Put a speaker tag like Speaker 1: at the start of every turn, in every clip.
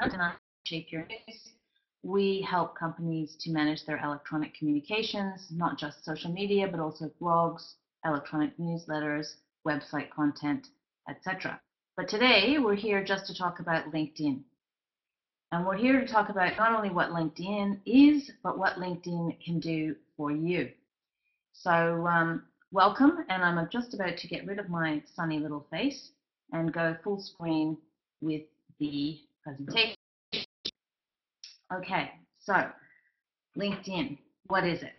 Speaker 1: and I Shape Your News. We help companies to manage their electronic communications, not just social media, but also blogs, electronic newsletters, website content, etc. But today we're here just to talk about LinkedIn. And we're here to talk about not only what LinkedIn is, but what LinkedIn can do for you. So welcome, and I'm just about to get rid of my sunny little face and go full screen with the presentation. Okay, so LinkedIn, what is it?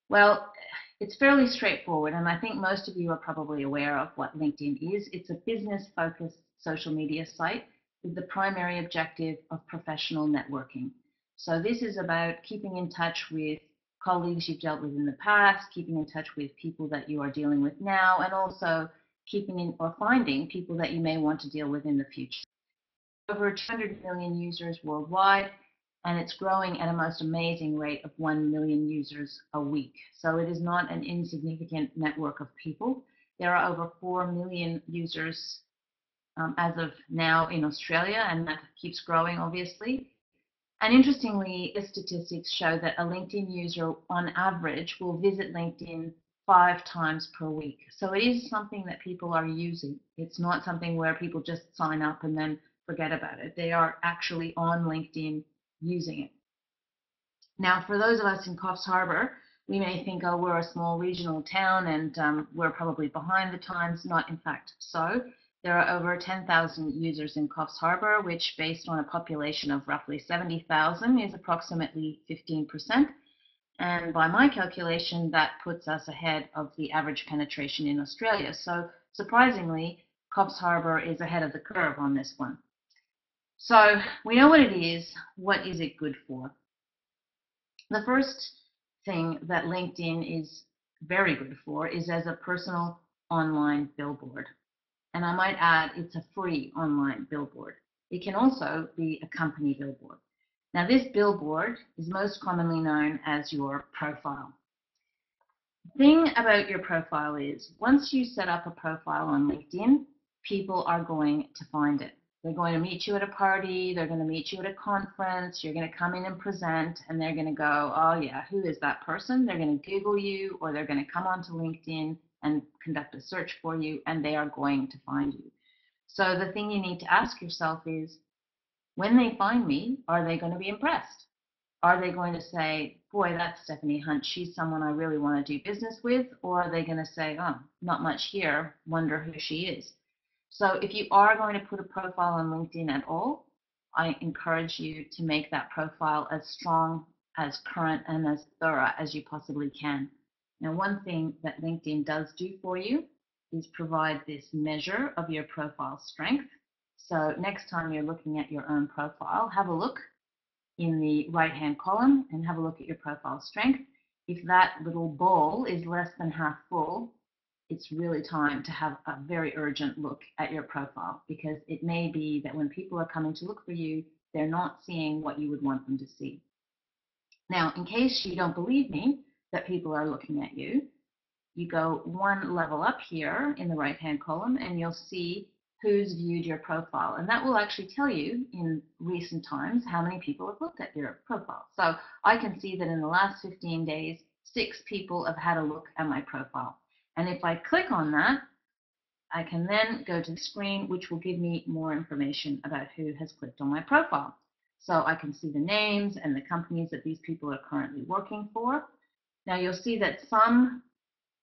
Speaker 1: Well, it's fairly straightforward, and I think most of you are probably aware of what LinkedIn is. It's a business-focused social media site with the primary objective of professional networking. So this is about keeping in touch with colleagues you've dealt with in the past, keeping in touch with people that you are dealing with now, and also keeping in or finding people that you may want to deal with in the future. Over 200 million users worldwide, and it's growing at a most amazing rate of 1 million users a week. So it is not an insignificant network of people. There are over 4 million users as of now in Australia, and that keeps growing, obviously. And interestingly, the statistics show that a LinkedIn user on average will visit LinkedIn 5 times per week. So it is something that people are using. It's not something where people just sign up and then forget about it. They are actually on LinkedIn using it. Now, for those of us in Coffs Harbour, we may think, oh, we're a small regional town and we're probably behind the times. Not in fact so. There are over 10,000 users in Coffs Harbour, which based on a population of roughly 70,000 is approximately 15%. And by my calculation, that puts us ahead of the average penetration in Australia. So surprisingly, Coffs Harbour is ahead of the curve on this one. So we know what it is. What is it good for? The first thing that LinkedIn is very good for is as a personal online billboard. And I might add, it's a free online billboard. It can also be a company billboard. Now, this billboard is most commonly known as your profile. The thing about your profile is, once you set up a profile on LinkedIn, people are going to find it. They're going to meet you at a party, they're going to meet you at a conference, you're going to come in and present, and they're going to go, oh yeah, who is that person? They're going to Google you, or they're going to come onto LinkedIn and conduct a search for you, and they are going to find you. So the thing you need to ask yourself is, when they find me, are they going to be impressed? Are they going to say, boy, that's Stephanie Hunt, she's someone I really want to do business with? Or are they going to say, oh, not much here, wonder who she is? So if you are going to put a profile on LinkedIn at all, I encourage you to make that profile as strong, as current, and as thorough as you possibly can. Now, one thing that LinkedIn does do for you is provide this measure of your profile strength. So next time you're looking at your own profile, have a look in the right-hand column and have a look at your profile strength. If that little ball is less than half full, it's really time to have a very urgent look at your profile, because it may be that when people are coming to look for you, they're not seeing what you would want them to see. Now, in case you don't believe me that people are looking at you, you go one level up here in the right-hand column and you'll see who's viewed your profile. And that will actually tell you in recent times how many people have looked at your profile. So I can see that in the last 15 days, 6 people have had a look at my profile. And if I click on that, I can then go to the screen, which will give me more information about who has clicked on my profile. So I can see the names and the companies that these people are currently working for. Now you'll see that some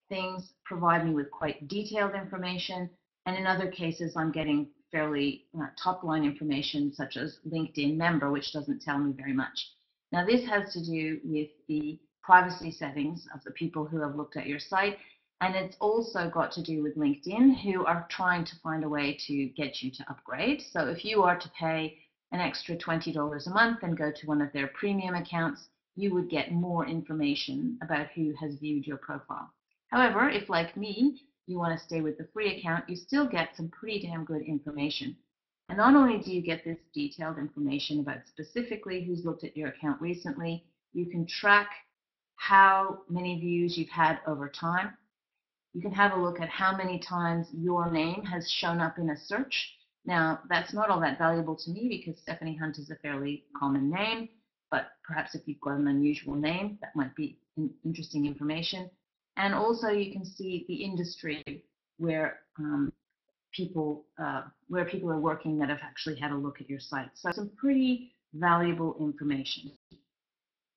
Speaker 1: things provide me with quite detailed information, and in other cases I'm getting fairly top-line information, such as LinkedIn member, which doesn't tell me very much. Now this has to do with the privacy settings of the people who have looked at your site, and it's also got to do with LinkedIn, who are trying to find a way to get you to upgrade. So if you are to pay an extra $20 a month and go to one of their premium accounts, you would get more information about who has viewed your profile. However, if like me, you want to stay with the free account, you still get some pretty damn good information. And not only do you get this detailed information about specifically who's looked at your account recently, you can track how many views you've had over time. You can have a look at how many times your name has shown up in a search. Now, that's not all that valuable to me because Stephanie Hunt is a fairly common name, but perhaps if you've got an unusual name, that might be interesting information. And also you can see the industry where where people are working that have actually had a look at your site. So some pretty valuable information.